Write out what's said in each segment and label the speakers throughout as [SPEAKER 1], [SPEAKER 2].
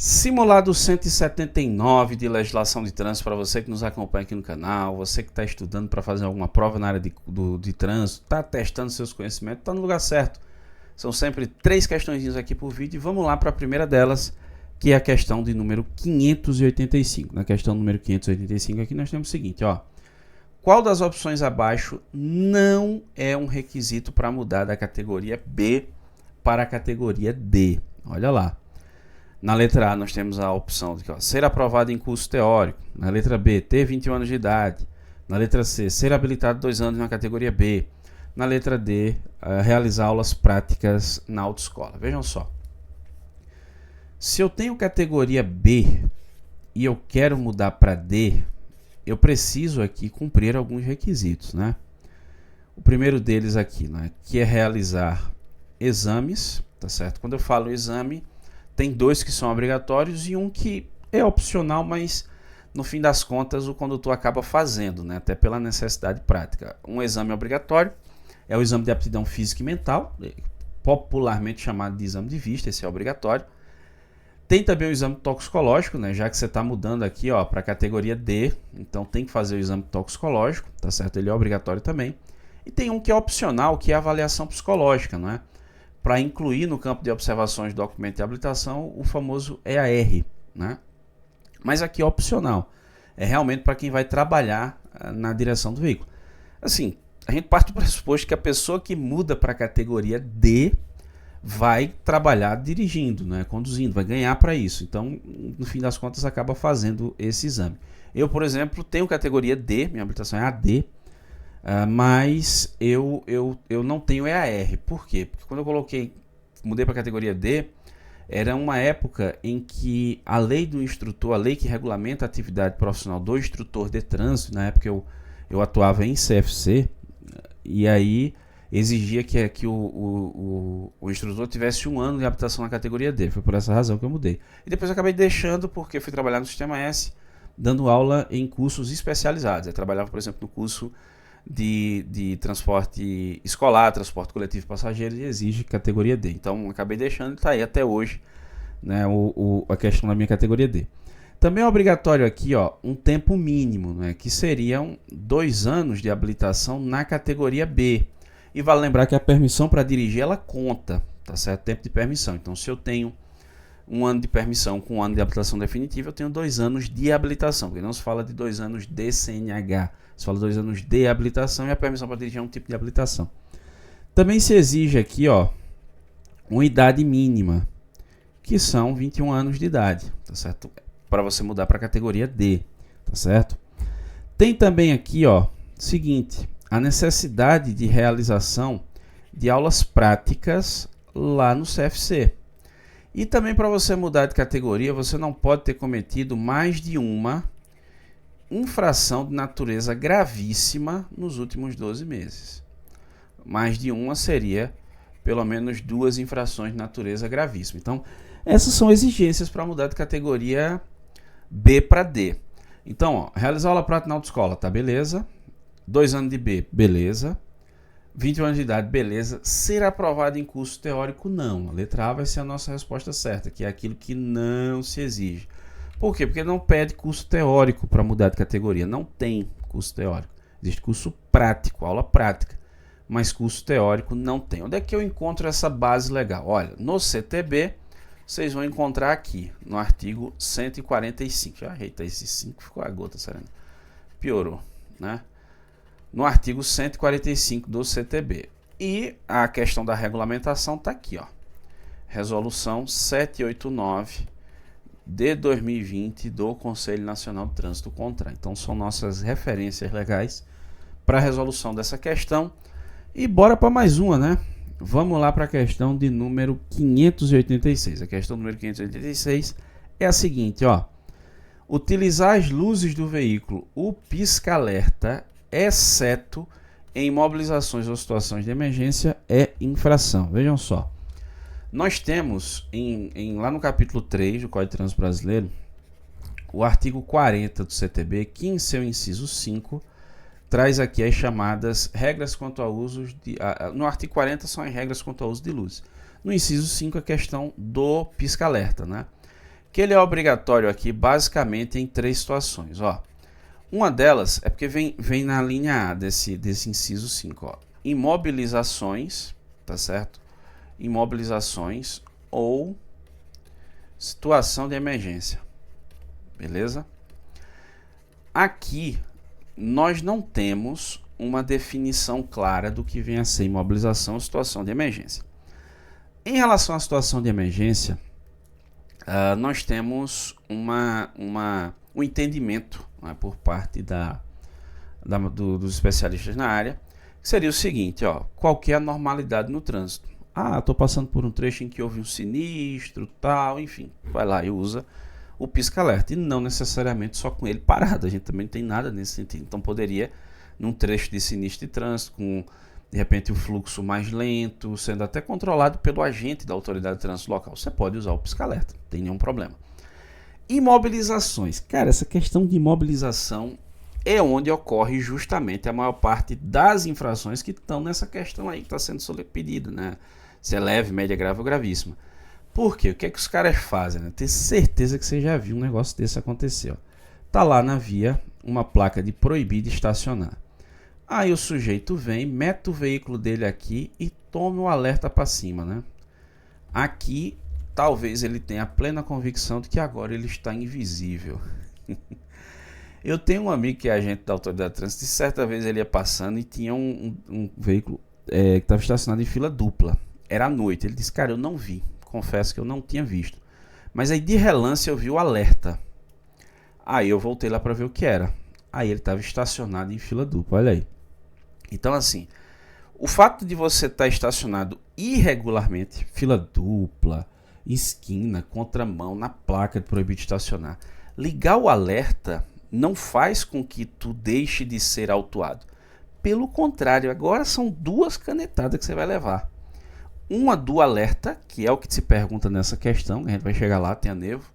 [SPEAKER 1] Simulado 179 de legislação de trânsito para você que nos acompanha aqui no canal, você que está estudando para fazer alguma prova na área de trânsito, está testando seus conhecimentos, está no lugar certo. São sempre 3 questões aqui por vídeo e vamos lá para a primeira delas, que é a questão de número 585. Na questão número 585 aqui nós temos o seguinte, ó. Qual das opções abaixo não é um requisito para mudar da categoria B para a categoria D? Olha lá. Na letra A nós temos a opção de ser aprovado em curso teórico. Na letra B, ter 21 anos de idade. Na letra C, ser habilitado 2 anos na categoria B. Na letra D, realizar aulas práticas na autoescola. Vejam só. Se eu tenho categoria B e eu quero mudar para D, eu preciso aqui cumprir alguns requisitos, né? O primeiro deles aqui, né, que é realizar exames, tá certo? Quando eu falo exame, tem 2 que são obrigatórios e um que é opcional, mas no fim das contas o condutor acaba fazendo, né? Até pela necessidade prática. Um exame obrigatório é o exame de aptidão física e mental, popularmente chamado de exame de vista, esse é obrigatório. Tem também o exame toxicológico, né? Já que você está mudando aqui para a categoria D, então tem que fazer o exame toxicológico, tá certo? Ele é obrigatório também. E tem um que é opcional, que é a avaliação psicológica, não é? Para incluir no campo de observações do documento de habilitação o famoso EAR, né? Mas aqui é opcional, é realmente para quem vai trabalhar na direção do veículo. Assim, a gente parte do pressuposto que a pessoa que muda para a categoria D vai trabalhar dirigindo, né? Conduzindo, vai ganhar para isso. Então, no fim das contas, acaba fazendo esse exame. Eu, por exemplo, tenho categoria D, minha habilitação é AD, mas eu não tenho EAR. Por quê? Porque quando eu mudei para a categoria D, era uma época em que a lei do instrutor, a lei que regulamenta a atividade profissional do instrutor de trânsito, na época eu atuava em CFC, e aí exigia que o instrutor tivesse 1 ano de habilitação na categoria D. Foi por essa razão que eu mudei. E depois eu acabei deixando porque fui trabalhar no Sistema S, dando aula em cursos especializados. Eu trabalhava, por exemplo, no curso de transporte escolar, transporte coletivo de passageiros, e exige categoria D. Então acabei deixando e está aí até hoje, né, a questão da minha categoria D. Também é obrigatório aqui um tempo mínimo, né, que seriam 2 anos de habilitação na categoria B. E vale lembrar que a permissão para dirigir ela conta, tá certo? Tempo de permissão. Então, se eu tenho 1 ano de permissão com 1 ano de habilitação definitiva, eu tenho 2 anos de habilitação, porque não se fala de 2 anos de CNH, se fala 2 anos de habilitação, e a permissão para dirigir é um tipo de habilitação. Também se exige aqui, uma idade mínima, que são 21 anos de idade, tá certo? Para você mudar para a categoria D, tá certo? Tem também aqui, seguinte, a necessidade de realização de aulas práticas lá no CFC. E também, para você mudar de categoria, você não pode ter cometido mais de uma infração de natureza gravíssima nos últimos 12 meses. Mais de uma seria pelo menos 2 infrações de natureza gravíssima. Então, essas são exigências para mudar de categoria B para D. Então, realizar aula prática na autoescola, tá beleza. 2 anos de B, beleza. 21 anos de idade, beleza. Ser aprovado em curso teórico, não. A letra A vai ser a nossa resposta certa, que é aquilo que não se exige. Por quê? Porque não pede curso teórico para mudar de categoria. Não tem curso teórico. Existe curso prático, aula prática. Mas curso teórico não tem. Onde é que eu encontro essa base legal? Olha, no CTB, vocês vão encontrar aqui, no artigo 145. Já ajeitei esse 5, ficou a gota, serena. Piorou, né? No artigo 145 do CTB. E a questão da regulamentação está aqui, Resolução 789 de 2020 do Conselho Nacional de Trânsito CONTRAN. Então são nossas referências legais para a resolução dessa questão. E bora para mais uma, né? Vamos lá para a questão de número 586. A questão número 586 é a seguinte, utilizar as luzes do veículo, o pisca-alerta, exceto em mobilizações ou situações de emergência, é infração. Vejam só. Nós temos, lá no capítulo 3 do Código de Trânsito Brasileiro, o artigo 40 do CTB, que em seu inciso 5, traz aqui as chamadas regras quanto ao uso de... no artigo 40 são as regras quanto ao uso de luzes. No inciso 5, a questão do pisca-alerta, né? que ele é obrigatório aqui basicamente em 3 situações. Ó. Uma delas é porque vem na linha A desse inciso 5. Ó. Imobilizações, tá certo? Imobilizações ou situação de emergência. Beleza? Aqui nós não temos uma definição clara do que vem a ser imobilização ou situação de emergência. Em relação à situação de emergência, nós temos um entendimento, né, por parte dos especialistas na área, que seria o seguinte, ó, qualquer anormalidade no trânsito. Estou passando por um trecho em que houve um sinistro, tal, enfim, vai lá e usa o pisca-alerta, e não necessariamente só com ele parado, a gente também não tem nada nesse sentido. Então poderia, num trecho de sinistro de trânsito, com de repente o fluxo mais lento, sendo até controlado pelo agente da autoridade de trânsito local, você pode usar o pisca-alerta, não tem nenhum problema. Imobilizações, cara, essa questão de imobilização é onde ocorre justamente a maior parte das infrações que estão nessa questão aí que está sendo pedida, né? Se é leve, média, grave ou gravíssima. Por quê? O que é que os caras fazem? Né? Tenho certeza que você já viu um negócio desse acontecer. Ó. Tá lá na via uma placa de proibido estacionar. Aí o sujeito vem, mete o veículo dele aqui e toma o alerta para cima. Né? Aqui, talvez ele tenha a plena convicção de que agora ele está invisível. Eu tenho um amigo que é agente da autoridade de trânsito e certa vez ele ia passando e tinha um veículo que estava estacionado em fila dupla. Era à noite. Ele disse, cara, eu não vi. Confesso que eu não tinha visto. Mas aí de relance eu vi o alerta. Aí eu voltei lá para ver o que era. Aí ele estava estacionado em fila dupla, olha aí. Então assim, o fato de você estar estacionado irregularmente, fila dupla, esquina, contramão, na placa de proibido estacionar, ligar o alerta não faz com que tu deixe de ser autuado. Pelo contrário, agora são 2 canetadas que você vai levar. Uma do alerta, que é o que se pergunta nessa questão, a gente vai chegar lá, tem a nevo.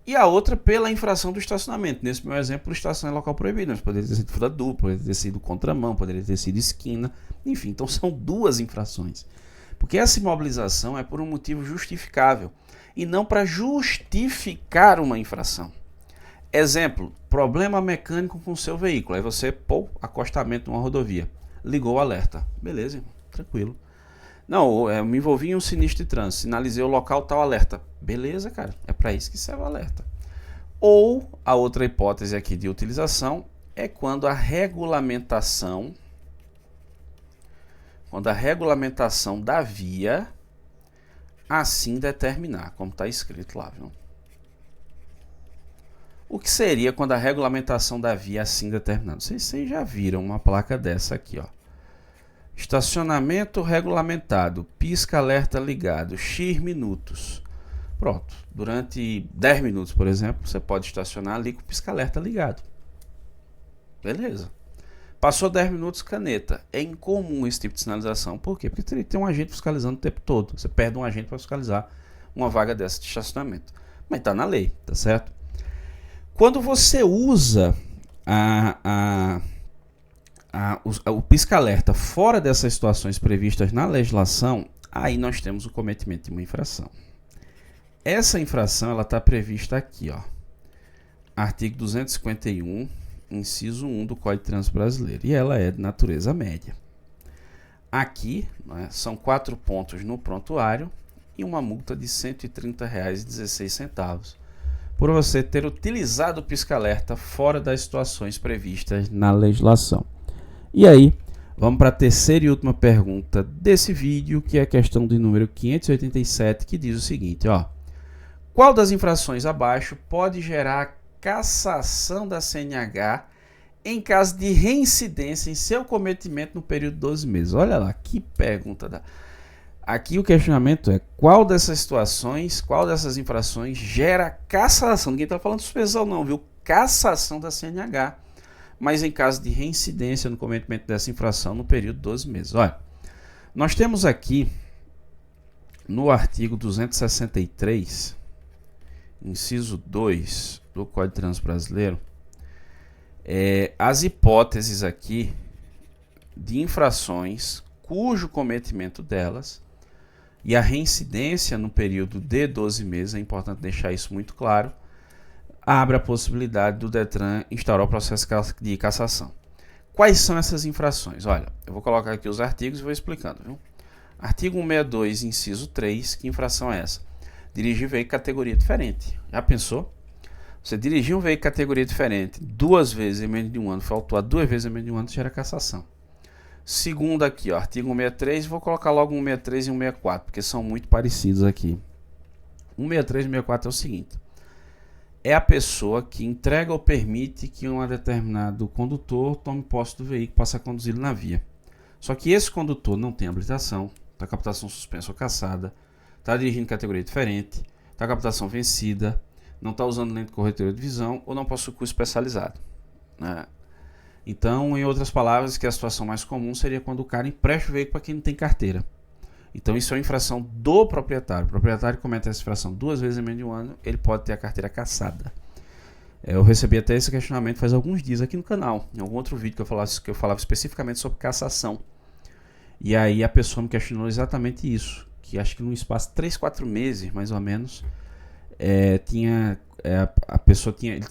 [SPEAKER 1] E a outra pela infração do estacionamento. Nesse meu exemplo, estacionar em local proibido. Mas poderia ter sido fila dupla, poderia ter sido contramão, poderia ter sido esquina. Enfim, então são 2 infrações. Porque essa imobilização é por um motivo justificável e não para justificar uma infração. Exemplo, problema mecânico com o seu veículo. Aí você, acostamento numa rodovia. Ligou o alerta. Beleza, irmão, tranquilo. Não, eu me envolvi em um sinistro de trânsito, sinalizei o local, tal alerta. Beleza, cara, é para isso que serve o alerta. Ou a outra hipótese aqui de utilização é quando a regulamentação da via assim determinar, como está escrito lá, viu? O que seria quando a regulamentação da via assim determinar? Não sei se vocês já viram uma placa dessa aqui, ó. Estacionamento regulamentado, pisca-alerta ligado, X minutos. Pronto, durante 10 minutos, por exemplo, você pode estacionar ali com o pisca-alerta ligado. Beleza. Passou 10 minutos, caneta. É incomum esse tipo de sinalização. Por quê? Porque tem um agente fiscalizando o tempo todo. Você perde um agente para fiscalizar uma vaga dessa de estacionamento. Mas está na lei, tá certo? Quando você usa o pisca-alerta fora dessas situações previstas na legislação, aí nós temos o cometimento de uma infração. Essa infração ela está prevista aqui, ó, artigo 251, inciso 1 do Código de Trânsito Brasileiro, e ela é de natureza média. Aqui, né, são 4 pontos no prontuário e uma multa de R$ 130,16 por você ter utilizado o pisca-alerta fora das situações previstas na legislação. E aí, vamos para a terceira e última pergunta desse vídeo, que é a questão de número 587, que diz o seguinte, ó. Qual das infrações abaixo pode gerar cassação da CNH em caso de reincidência em seu cometimento no período de 12 meses? Olha lá, que pergunta. Aqui o questionamento é qual dessas situações, qual dessas infrações gera cassação? Ninguém está falando de suspensão não, viu? Cassação da CNH. Mas em caso de reincidência no cometimento dessa infração no período de 12 meses. Olha, nós temos aqui no artigo 263, inciso 2 do Código de Trânsito Brasileiro, as hipóteses aqui de infrações cujo cometimento delas e a reincidência no período de 12 meses, é importante deixar isso muito claro, abre a possibilidade do Detran instaurar o processo de cassação. Quais são essas infrações? Olha, eu vou colocar aqui os artigos e vou explicando, viu? Artigo 162, inciso 3, que infração é essa? Dirigir veículo categoria diferente. Já pensou? Você dirigir um veículo categoria diferente 2 vezes em menos de um ano, foi autuado 2 vezes em menos de um ano, gera cassação. Segundo aqui, ó, artigo 163, vou colocar logo 163 e 164, porque são muito parecidos aqui. 163 e 164 é o seguinte: é a pessoa que entrega ou permite que um determinado condutor tome posse do veículo e passe a conduzi-lo na via. Só que esse condutor não tem habilitação, está com a habilitação suspensa ou cassada, está dirigindo categoria diferente, está com a habilitação vencida, não está usando lente corretora de visão ou não possui curso especializado, né? Então, em outras palavras, que a situação mais comum seria quando o cara empresta o veículo para quem não tem carteira. Então, isso é uma infração do proprietário. O proprietário comete essa infração 2 vezes em menos de um ano, ele pode ter a carteira cassada. Eu recebi até esse questionamento faz alguns dias aqui no canal, em algum outro vídeo que eu falava especificamente sobre cassação. E aí a pessoa me questionou exatamente isso, que acho que num espaço de 3, 4 meses, mais ou menos, ele tinha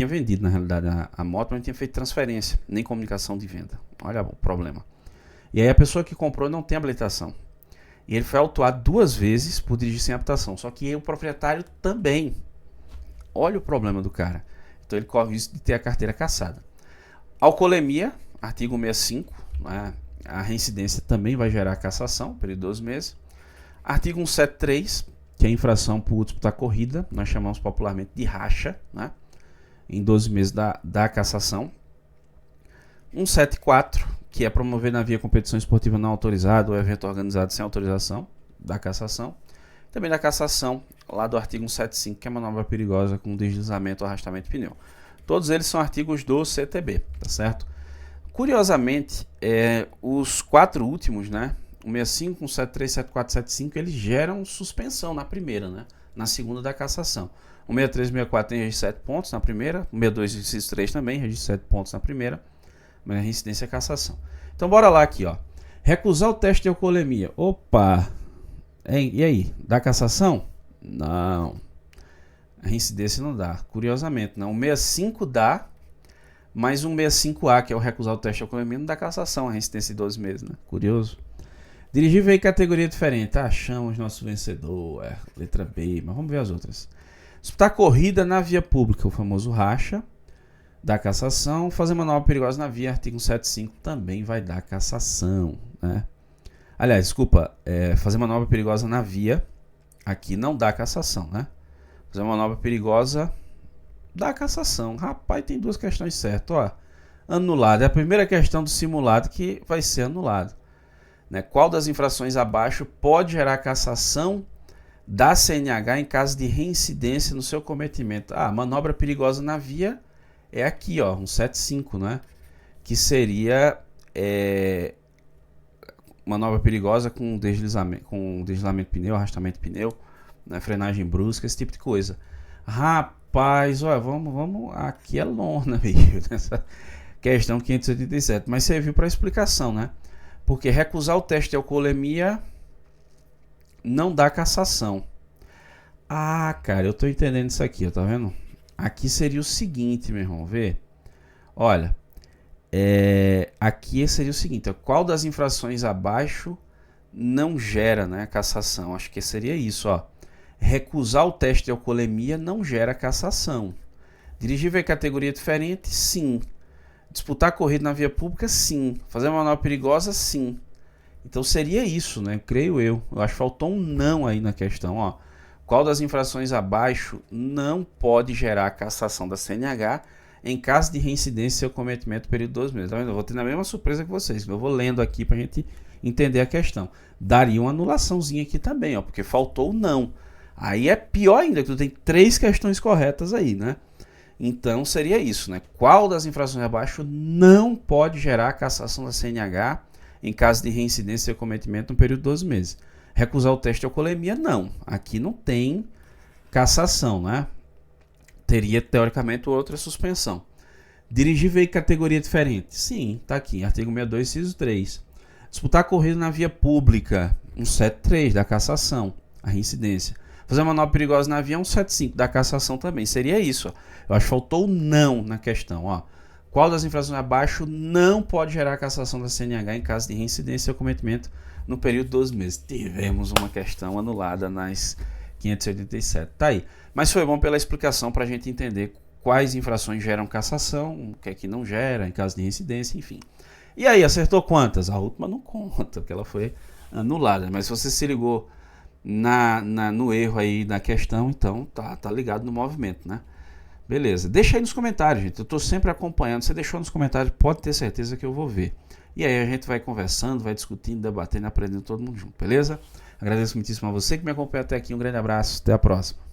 [SPEAKER 1] vendido na realidade a moto, mas não tinha feito transferência, nem comunicação de venda. Olha o problema. E aí a pessoa que comprou não tem habilitação. E ele foi autuado 2 vezes por dirigir sem habilitação, só que o proprietário também. Olha o problema do cara. Então ele corre o risco de ter a carteira cassada. Alcoolemia, artigo 165, né? A reincidência também vai gerar cassação, período de 12 meses. Artigo 173, que é a infração por disputar corrida, nós chamamos popularmente de racha, né? Em 12 meses da cassação. 174, que é promover na via competição esportiva não autorizada ou evento organizado sem autorização, da cassação. Também da cassação, lá do artigo 175, que é manobra perigosa com deslizamento ou arrastamento de pneu. Todos eles são artigos do CTB, tá certo? Curiosamente, os 4 últimos, né? 165, 173, 74, 75, eles geram suspensão na primeira, né? Na segunda da cassação. 163 e 164 tem registro de 7 pontos na primeira, 162 e 163 também, registro de 7 pontos na primeira, mas a reincidência é cassação. Então bora lá aqui, ó. Recusar o teste de alcoolemia. Opa! E aí, dá cassação? Não. A reincidência não dá, curiosamente, não. O 65 dá, mas o 165A, que é o recusar o teste de alcoolemia, não dá cassação, a reincidência de 12 meses, né? Curioso. Dirigir veículo categoria diferente. Achamos nosso vencedor, letra B, mas vamos ver as outras. Disputar corrida na via pública, o famoso racha, dá cassação. Fazer manobra perigosa na via, artigo 175, também vai dar cassação, né? Aliás, desculpa, fazer manobra perigosa na via, aqui não dá cassação, né? Fazer manobra perigosa dá cassação. Rapaz, tem 2 questões certas, ó. Anulado, é a primeira questão do simulado que vai ser anulado, né? Qual das infrações abaixo pode gerar cassação da CNH em caso de reincidência no seu cometimento? Manobra perigosa na via é aqui, ó, 175, né? Que seria manobra perigosa com deslizamento de pneu, arrastamento de pneu, né? Frenagem brusca, esse tipo de coisa. Rapaz, olha, vamos, aqui é lona, bicho, nessa questão 587, mas serviu para explicação, né? Porque recusar o teste de alcoolemia não dá cassação. Cara, eu tô entendendo isso aqui, tá vendo? Aqui seria o seguinte, meu irmão, vê? Olha, aqui seria o seguinte, ó, qual das infrações abaixo não gera, né, cassação? Acho que seria isso, ó. Recusar o teste de alcoolemia não gera cassação. Dirigir em categoria diferente, sim. Disputar corrida na via pública, sim. Fazer uma manobra perigosa, sim. Então seria isso, né? Creio eu. Eu acho que faltou um não aí na questão, ó. Qual das infrações abaixo não pode gerar cassação da CNH em caso de reincidência ou cometimento no período de 12 meses? Tá vendo? Eu vou ter a mesma surpresa que vocês. Eu vou lendo aqui pra gente entender a questão. Daria uma anulaçãozinha aqui também, ó, porque faltou o não. Aí é pior ainda, que tu tem 3 questões corretas aí, né? Então seria isso, né? Qual das infrações abaixo não pode gerar cassação da CNH em caso de reincidência ou cometimento no período de 12 meses? Recusar o teste de alcoolemia, não. Aqui não tem cassação, né? Teria, teoricamente, outra suspensão. Dirigir veículo categoria diferente? Sim, tá aqui. Artigo 62, inciso 3. Disputar corrida na via pública. 173 da cassação, a reincidência. Fazer manobra perigosa na via 175 da cassação também. Seria isso. Ó. Eu acho que faltou o não na questão. Ó. Qual das infrações abaixo não pode gerar cassação da CNH em caso de reincidência ou cometimento no período de 12 meses? Tivemos uma questão anulada nas 587. Tá aí. Mas foi bom pela explicação para a gente entender quais infrações geram cassação, o que é que não gera em caso de reincidência, enfim. E aí, acertou quantas? A última não conta, porque ela foi anulada. Mas se você se ligou no erro aí da questão, então tá ligado no movimento, né? Beleza. Deixa aí nos comentários, gente. Eu tô sempre acompanhando. Você deixou nos comentários, pode ter certeza que eu vou ver. E aí a gente vai conversando, vai discutindo, debatendo, aprendendo todo mundo junto, beleza? Agradeço muitíssimo a você que me acompanha até aqui. Um grande abraço. Até a próxima.